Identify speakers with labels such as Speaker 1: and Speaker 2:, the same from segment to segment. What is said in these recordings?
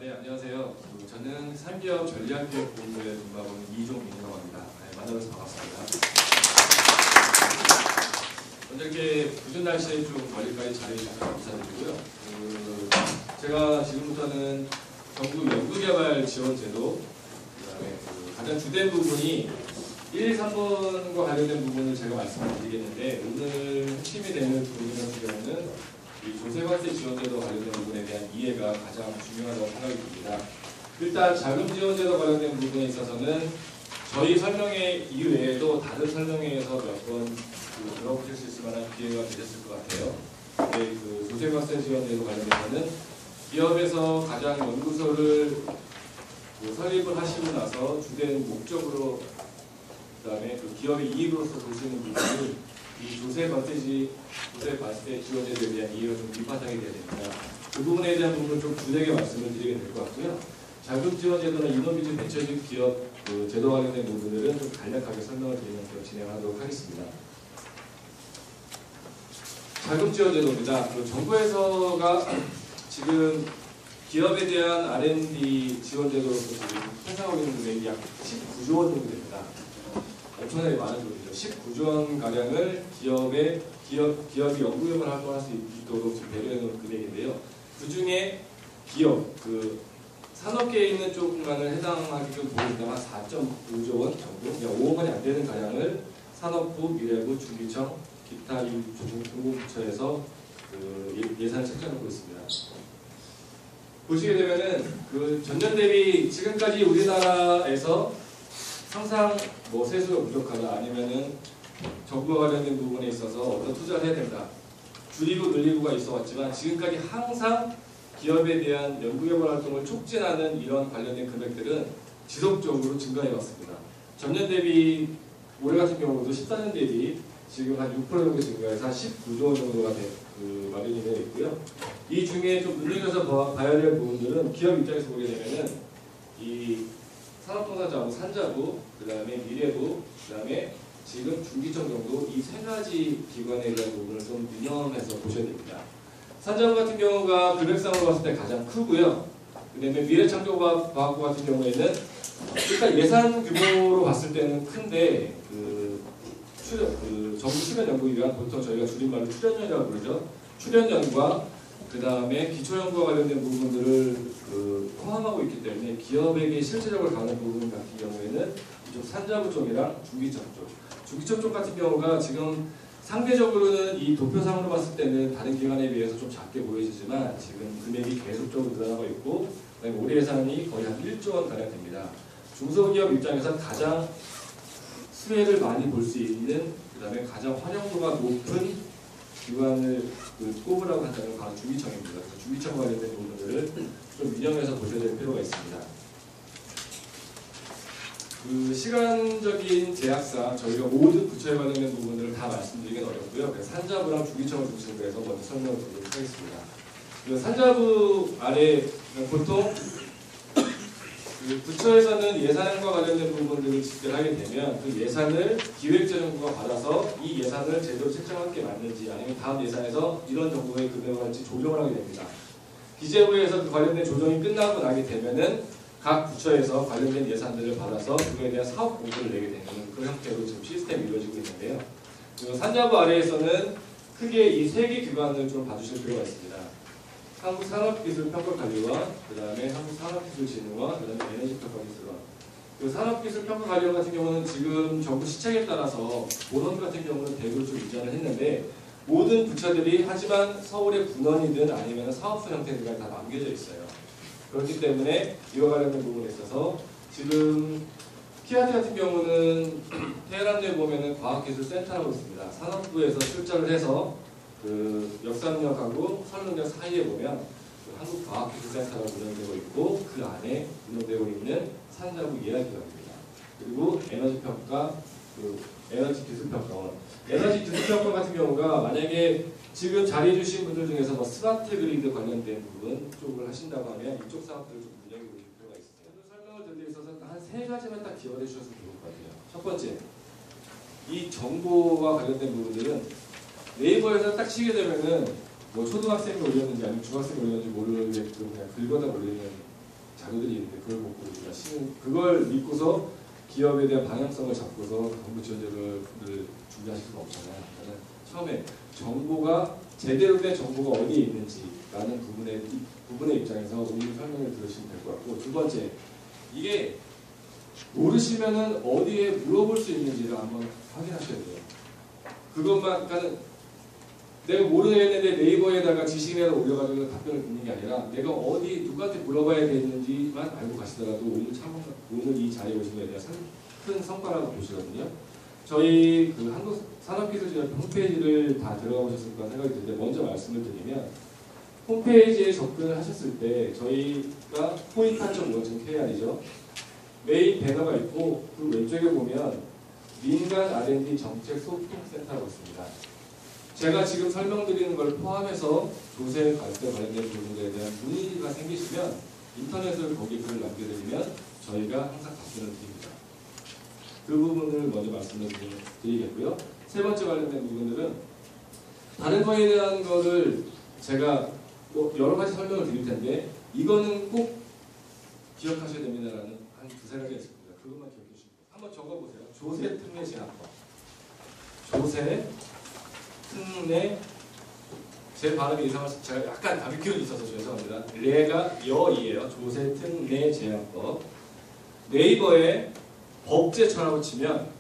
Speaker 1: 네, 안녕하세요. 저는 산기업 전략기획본부에 근무하고 있는 이종민이라고 합니다. 네, 만나서 반갑습니다. 먼저 이렇게 궂은 날씨에 좀 멀리까지 자리해주셔서 감사드리고요. 제가 지금부터는 정부 연구개발 지원제도, 그다음에 가장 주된 부분이 1, 3번과 관련된 부분을 제가 말씀을 드리겠는데, 오늘 핵심이 되는 부분 같은 경우는 이 조세관세 지원제도 관련된 부분에 대한 이해가 가장 중요하다고 생각이 듭니다. 일단 자금 지원제도 관련된 부분에 있어서는 저희 설명회 이외에도 다른 설명회에서 몇 번 들어보실 수 있을 만한 기회가 되셨을 것 같아요. 근데 그 조세관세 지원제도 관련해서는 기업에서 가장 연구소를 설립을 하시고 나서 주된 목적으로, 그다음에 그 기업의 이익으로서 보시는 부분이 이 조세관세 지원제도에 대한 이해가 좀 밑바탕이 돼야 됩니다. 그 부분에 대한 부분을 좀 구체하게 말씀을 드리게 될 것 같고요. 자금 지원제도나 이노비즈 벤처직 기업 제도 관련된 부분들은 좀 간략하게 설명을 드리면서 진행하도록 하겠습니다. 자금 지원제도입니다. 정부에서가 지금 기업에 대한 R&D 지원제도로서 지금 회상하고 있는 금액이 약 19조 원 정도 됩니다. 엄청나게 많은 돈이죠. 19조 원 가량을 기업이 연구개발 활동할 수 있도록 지금 배려해 놓은 금액인데요. 그 중에 기업, 산업계에 있는 쪽만을 해당하기로 보인다면 4.5조 원 정도, 그냥 5억 원이 안 되는 가량을 산업부, 미래부, 중기청, 기타 중공부처에서 예산을 책정하고 있습니다. 보시게 되면은 전년 대비 지금까지 우리나라에서 항상 세수가 부족하다, 아니면은 정부와 관련된 부분에 있어서 어떤 투자를 해야 된다, 줄이고 늘리고가 있어 왔지만 지금까지 항상 기업에 대한 연구개발 활동을 촉진하는 이런 관련된 금액들은 지속적으로 증가해 왔습니다. 전년 대비 올해 같은 경우도 14년 대비 지금 한 6% 정도 증가해서 한 19조 원 정도가 마련이 되어 있고요. 이 중에 좀 눈여겨서 봐야 될 부분들은 기업 입장에서 보게 되면은 이 산업통상자부, 산자부, 그 다음에 미래부, 그 다음에 지금 중기청 정도 이 세 가지 기관에 대한 부분을 좀 유념해서 보셔야 됩니다. 산자부 같은 경우가 금액상으로 봤을 때 가장 크고요. 그 다음에 미래창조과학부 같은 경우에는 일단 예산 규모로 봤을 때는 큰데 정부 출연연구기관, 보통 저희가 줄임말로 출연연이라고 부르죠. 출연연과 그 다음에 기초연구와 관련된 부분들을 포함하고 있기 때문에 기업에게 실질적으로 가는 부분 같은 경우에는 이쪽 산자부 쪽이랑 중기청 쪽. 중기청 쪽 같은 경우가 지금 상대적으로는 이 도표상으로 봤을 때는 다른 기관에 비해서 좀 작게 보이지만 지금 금액이 계속적으로 늘어나고 있고, 그다음에 올해 예산이 거의 한 1조 원 가량 됩니다. 중소기업 입장에서 가장 수혜를 많이 볼 수 있는, 그다음에 가장 활용도가 높은 기관을 꼽으라고 한다면 바로 중기청입니다. 그래서 중기청 관련된 부분들을 좀 유념해서 보셔야 될 필요가 있습니다. 시간적인 제약상 저희가 모든 부처에 관련된 부분들을 다 말씀드리기는 어렵고요. 그래서 산자부랑 중기청을 중심으로 해서 먼저 설명을 드리도록 하겠습니다. 산자부 아래 보통 부처에서는 예산과 관련된 부분들을 집계하게 되면 그 예산을 기획재정부가 받아서 이 예산을 제대로 책정할 게 맞는지, 아니면 다음 예산에서 이런 정도의 금액을 할지 조정을 하게 됩니다. 기재부에서 그 관련된 조정이 끝나고 나게 되면은 각 부처에서 관련된 예산들을 받아서 그에 대한 사업 공고를 내게 되는 그런 형태로 지금 시스템이 이루어지고 있는데요. 산자부 아래에서는 크게 이 세 개 기관을 좀 봐주실 필요가 있습니다. 한국산업기술평가관리원, 그 다음에 한국산업기술진흥원, 그 다음에 에너지평가기술원. 산업기술평가관리원 같은 경우는 지금 정부 시책에 따라서 본원 같은 경우는 대구를 좀 이전을 했는데, 모든 부처들이 하지만 서울의 군원이든 아니면 사업소 형태가 다 남겨져 있어요. 그렇기 때문에 이와 관련된 부분에 있어서 지금 키아트 같은 경우는 테헤란에 보면은 과학기술센터라고 있습니다. 산업부에서 출자를 해서 역삼역하고 설릉역 사이에 보면 한국과학기술센터가 운영되고 있고, 그 안에 운영되고 있는 산자부 예약기관입니다. 그리고 에너지평가, 에너지기술평가원. 에너지기술평가 같은 경우가 만약에 지금 자리해 주신 분들 중에서 스마트 그리드 관련된 부분 쪽을 하신다고 하면 이쪽 사업들을 좀 운영해 보실 필요가 있습니다. 설명을 드리기 위해서 한 세 가지만 딱 기억해 주셔서 좋을 것 같아요. 첫 번째, 이 정보와 관련된 부분들은 네이버에서 딱 치게 되면은 초등학생이 올렸는지 아니면 중학생이 올렸는지 모르겠고 그냥 긁어다 올리는 자료들이 있는데 그걸 보고 우리가 그걸 믿고서 기업에 대한 방향성을 잡고서 정부 지원제도를 준비하실 수가 없잖아요. 그러니까 처음에 정보가 제대로 된 정보가 어디에 있는지라는 부분의 입장에서 오늘 설명을 들으시면 될 것 같고, 두 번째, 이게 모르시면은 어디에 물어볼 수 있는지를 한번 확인하셔야 돼요. 그것만, 그러니까 내가 모르겠는데 네이버에다가 지식인에다 올려가지고 답변을 듣는 게 아니라 내가 어디 누구한테 물어봐야 되는지만 알고 가시더라도 오늘 이 자리에 오신 거에 대한 큰 성과라고 보시거든요. 저희 그 한국산업기술진흥 홈페이지를 다 들어가 보셨을 거라 생각이 드는데, 먼저 말씀을 드리면 홈페이지에 접근을 하셨을 때 저희가 포인트.5.kr이죠. 메인 배너가 있고 그 왼쪽에 보면 민간 R&D 정책 소통센터가 있습니다. 제가 지금 설명드리는 걸 포함해서 조세 관세 관련된 부분에 대한 문의가 생기시면 인터넷을 거기 글을 남겨드리면 저희가 항상 답변을 드립니다. 그 부분을 먼저 말씀을 드리겠고요. 세 번째 관련된 부분들은 다른 거에 대한 거를 제가 뭐 여러 가지 설명을 드릴 텐데 이거는 꼭 기억하셔야 됩니다라는 한 두세 가지가 있습니다. 그것만 기억해 주시고 한번 적어보세요. 조세 특례 제한법. 조세 특례, 제 발음이 이상해서 제가 약간 감이 기운이 있어서 죄송합니다. 레가 여이에요. 조세 특례 제한법. 네이버에 법제처라고 치면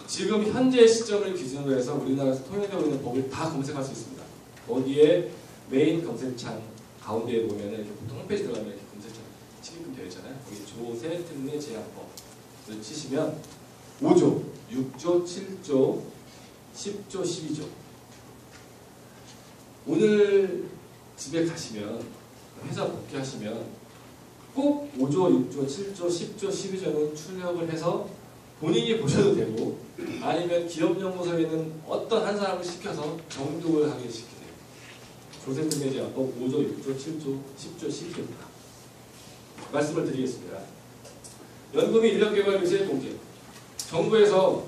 Speaker 1: 지금 현재 시점을 기준으로 해서 우리나라에서 통일되고 있는 법을 다 검색할 수 있습니다. 거기에 메인 검색창 가운데에 보면 이렇게 보통 홈페이지 들어가면 이렇게 검색창 치게끔 되어 있잖아요. 거기 조세 특례 제한법을 치시면 5조, 6조, 7조, 10조, 12조. 오늘 집에 가시면 회사 복귀하시면 꼭 5조, 6조, 7조, 10조, 12조는 출력을 해서 본인이 보셔도 되고 아니면 기업연구소에 있는 어떤 한 사람을 시켜서 정독을 하게 시키세요. 조세 특례 제한법 5조, 6조, 7조, 10조, 12조입니다. 말씀을 드리겠습니다. 연금이 인력개발비세 공제. 정부에서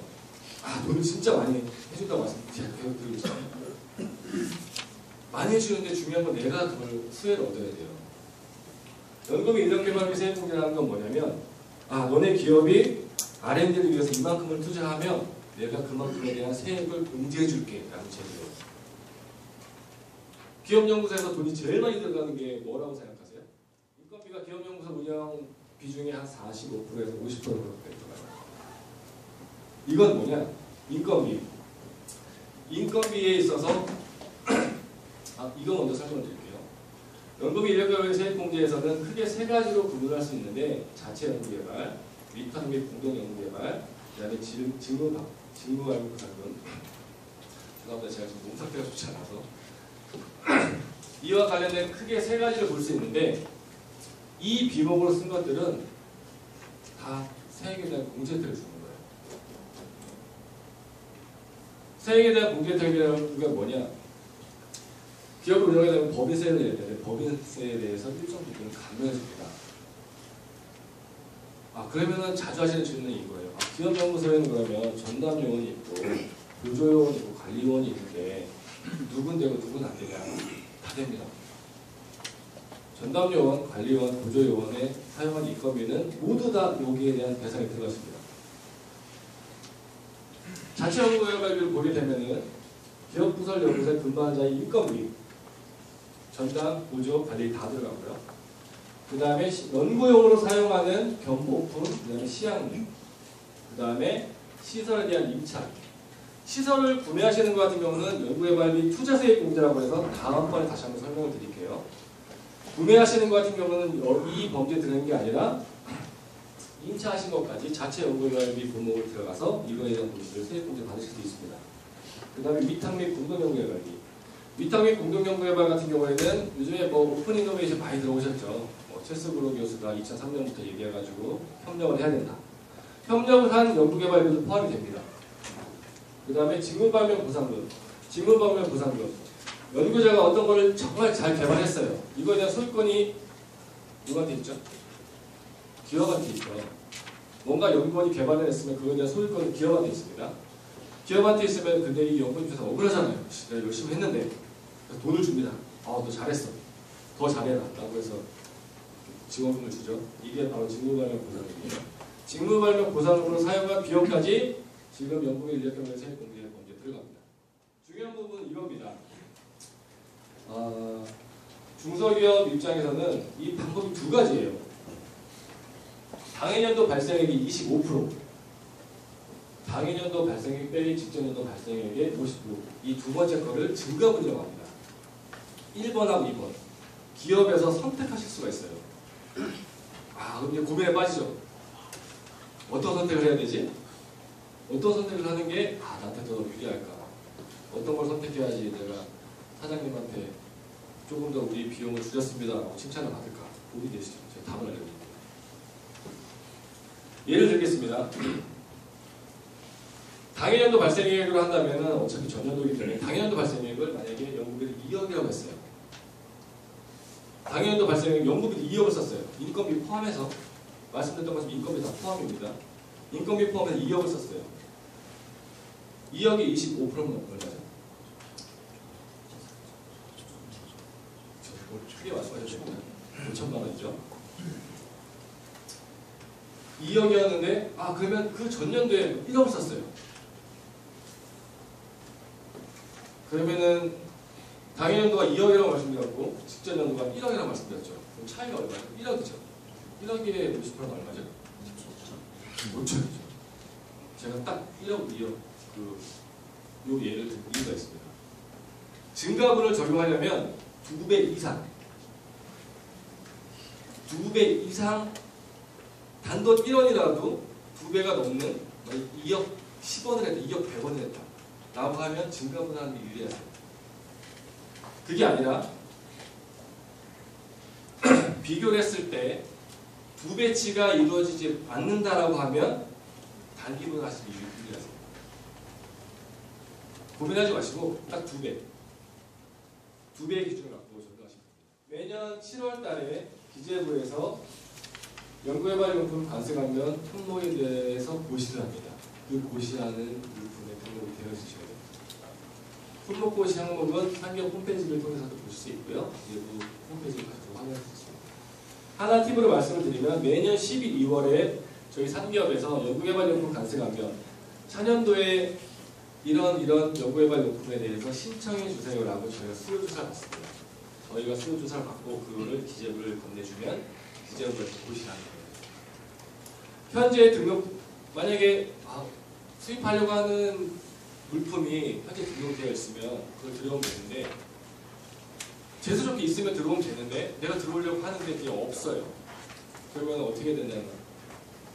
Speaker 1: 돈을 진짜 많이 해준다고 말씀드리고 있어요. 많이 해주는데 중요한 건 내가 그걸 수혜를 얻어야 돼요. 연금이 인력개발비세 공제라는 건 뭐냐면 너네 기업이 R&D를 위해서 이만큼을 투자하면 내가 그만큼에 대한 세액을 공제해 줄게 라는 제도예요. 기업연구소에서 돈이 제일 많이 들어가는 게 뭐라고 생각하세요? 인건비가 기업연구소 운영 비중이 한 45%에서 50% 정도 들어가요. 이건 뭐냐? 인건비. 인건비에 있어서 이거 먼저 설명을 드릴게요. 연금이 인력개발비세 공제에서는 크게 세 가지로 구분할 수 있는데 자체 연구개발, 위탁 및 공동연구개발, 그 다음에 직무val부보상금. 죄송합니다. 제가 지금 몸 상태가 좋지 않아서 이와 관련된 크게 세 가지를 볼 수 있는데 이 비목으로 쓴 것들은 다 세액에 대한 공제 혜택을 주는 거예요. 세액에 대한 공제 혜택이라는 게 뭐냐? 기업을 운영하게 되면 법인세를 내야 되는데 법인세에 대해서 일정 부분을 감면해줍니다. 그러면은 자주 하시는 질문이 이거예요. 기업연구소에는 그러면 전담 요원이 있고 보조 요원이 있고 관리 요원이 있는데 누군 되고 누군 안 되냐? 다 됩니다. 전담 요원, 관리 요원, 보조 요원에 사용한 인건비는 모두 다 여기에 대한 대상이 들어갔습니다. 자체 연구개발비를 보게 되면은 기업 부설 연구소의 근무자의 인건비, 전담, 보조, 관리 다 들어가고요. 그 다음에 연구용으로 사용하는 경보품, 그 다음에 시약물, 그 다음에 시설에 대한 임차. 시설을 구매하시는 것 같은 경우는 연구개발비 투자세액 공제라고 해서 다음번에 다시 한번 설명을 드릴게요. 구매하시는 것 같은 경우는 이 범죄에 들어가는 게 아니라 임차하신 것까지 자체 연구개발비 품목으로 들어가서 이거에 대한 돈을 세액 공제 받으실 수 있습니다. 그 다음에 위탁 및 공동연구개발비. 위탁 및 공동연구개발 같은 경우에는 요즘에 오픈 이노베이션 많이 들어오셨죠. 체스그룹 교수가 2003년부터 얘기해가지고 협력을 해야 된다. 협력을 한 연구개발비도 포함이 됩니다. 그 다음에 직무방면 보상금. 직무방면 보상금. 연구자가 어떤 거를 정말 잘 개발했어요. 이거에 대한 소유권이 누구한테 있죠? 기업한테 있죠. 뭔가 연구원이 개발을 했으면 그거에 대한 소유권은 기업한테 있습니다. 기업한테 있으면 근데 이 연구원에서 억울하잖아요. 내가 열심히 했는데 돈을 줍니다. 너 잘했어. 더 잘해라라고 해서 지원금을 주죠. 이게 바로 직무발명 보상금이에요. 직무발명 보상금으로 사용한 비용까지 지금 연구의 인력경영 세액공제법에 들어갑니다. 중요한 부분은 이겁니다. 중소기업 입장에서는 이 방법이 두 가지예요. 당해년도 발생액이 25%, 당해년도 발생액 빼기 직전년도 발생액의 50%, 이 두 번째 거를 증가분이라고 합니다. 1번하고 2번. 기업에서 선택하실 수가 있어요. 그럼 이제 고민에 빠지죠. 어떤 선택을 해야 되지? 어떤 선택을 하는 게 나한테 더 유리할까? 어떤 걸 선택해야지 내가 사장님한테 조금 더 우리 비용을 줄였습니다 라고 칭찬을 받을까? 고민이 되시죠. 제가 답을 알려드릴게요. 예를 들겠습니다. 당해년도 발생액으로 한다면 어차피 전년도이기 때문에 당해년도 발생액을 만약에 연구비를 2억이라고 했어요. 당해년도 발생액 연구비를 2억을 썼어요. 인건비 포함해서 말씀드렸던 것처럼 인건비 다 포함입니다. 인건비 포함해서 2억을 썼어요. 2억이 25%면 얼마죠? 크게 말씀하셨죠? 5천만 원이죠. 2억이었는데 그러면 그 전년도에 1억을 썼어요. 그러면은 당해년도가 2억이라고 말씀드렸고 직전 연도가 1억이라고 말씀드렸죠. 그럼 차이가 얼마죠? 1억이죠. 1억에 50%는 얼마죠? 5천이죠. 제가 딱 1억, 2억 요 예를 든 이유가 있습니다. 증가분을 적용하려면 2배 이상 2배 이상 단돈 1원이라도 2배가 넘는 2억 10원을 했다, 2억 100원을 했다 라고 하면 증가분을 하는 게 유리하세요. 그게 아니라 비교를 했을 때 2배치가 이루어지지 않는다라고 하면 단기분을 하시는 게 유리하세요. 고민하지 마시고 딱 2배 2배의 기준을 갖고 적용하시면 됩니다. 매년 7월 달에 기재부에서 연구개발용품 관세관련 품목에 대해서 고시를 합니다. 그 고시하는 물품의 품목이 되어 있으셔야 됩니다. 품목 고시 항목은 산기업 홈페이지를 통해서도 보실 수 있고요. 기재부 홈페이지를 가지고 확인할 수 있습니다. 하나 팁으로 말씀을 드리면 매년 12월에 저희 산기업에서 연구개발용품 관세관련 차년도에 이런 연구개발용품에 대해서 신청해 주세요라고 저희가 수요조사를 받습니다. 저희가 수요조사를 받고 그거를 기재부를 건네주면 기재부에서 고시를 하는 거예요. 현재 등록, 만약에 수입하려고 하는 물품이 현재 등록되어 있으면 그걸 들어오면 되는데 재수조건이 있으면 들어오면 되는데 내가 들어오려고 하는데 그게 없어요. 그러면 어떻게 되냐면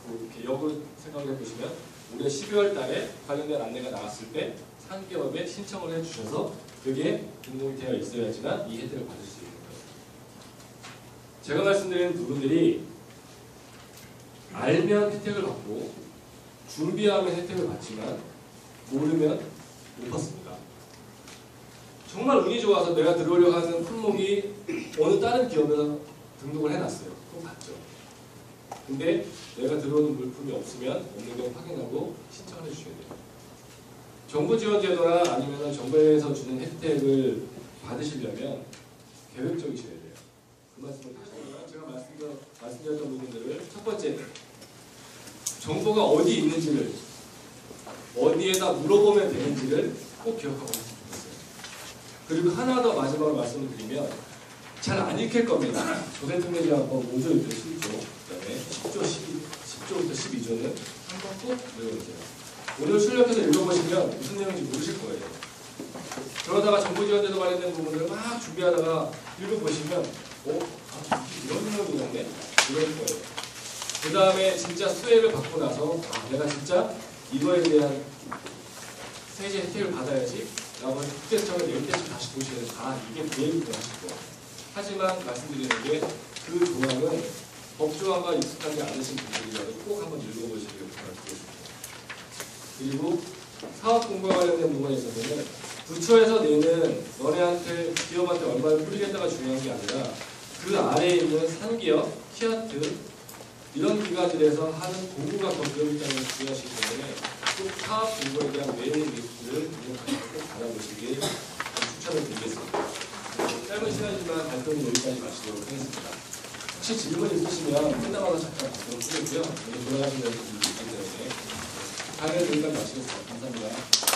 Speaker 1: 이렇게 역으로 생각해 보시면 올해 12월 달에 관련된 안내가 나왔을 때 산기업에 신청을 해주셔서 그게 등록이 되어 있어야지만 이 혜택을 받을 수 있는 거예요. 제가 말씀드리는 부분들이 알면 혜택을 받고 준비하면 혜택을 받지만 모르면 못 받습니다. 정말 운이 좋아서 내가 들어오려고 하는 품목이 어느 다른 기업에서 등록을 해놨어요. 그럼 받죠. 근데 내가 들어오는 물품이 없으면 없는 걸 확인하고 신청을 해주셔야 돼요. 정부 지원 제도나 아니면 정부에서 주는 혜택을 받으시려면 계획적이셔야 돼요. 그 말씀을 다시 한번 제가 말씀드렸던 부분들을 첫 번째, 정보가 어디 있는지를 어디에다 물어보면 되는지를 꼭 기억하고 하시면 좋겠어요. 그리고 하나 더 마지막으로 말씀을 드리면 잘 안 읽힐 겁니다. 조세특례제한법 5조 1조 10조 그다음에 10조부터 12조는 한번 꼭 외워보세요. 오늘 출력해서 읽어보시면 무슨 내용인지 모르실 거예요. 그러다가 정부지원제도 관련된 부분을 막 준비하다가 읽어보시면 이런 내용이 있네? 이럴 거예요. 그 다음에 진짜 수혜를 받고 나서 내가 진짜 이거에 대한 세제 혜택을 받아야지 라고 국세청을 낼 때쯤 다시 보시면 이게 계획이구나 하실 거예요. 하지만 말씀드리는 게 그 조항은 법조항과 익숙하지 않으신 분들이라도 꼭 한번 읽어보시길 부탁드리겠습니다. 그리고 사업 공부와 관련된 부분에 있어서는 부처에서 내는 너네한테 기업한테 얼마를 뿌리겠다가 중요한 게 아니라 그 아래에 있는 산기업, 키아트 이런 기관들에서 하는 공부가 더 기업 입장에서 중요하시기 때문에 꼭 사업 공부에 대한 메인 리스트를 이용하셔서 꼭 받아보시길 추천을 드리겠습니다. 짧은 시간이지만 발표를 말씀은 여기까지 마치도록 하겠습니다. 혹시 질문 있으시면 끝나가서 잠깐 답변 드리고요. 돌아가시는 분들이 있기 때문에 강의는 여기까지 마치겠습니다. 감사합니다.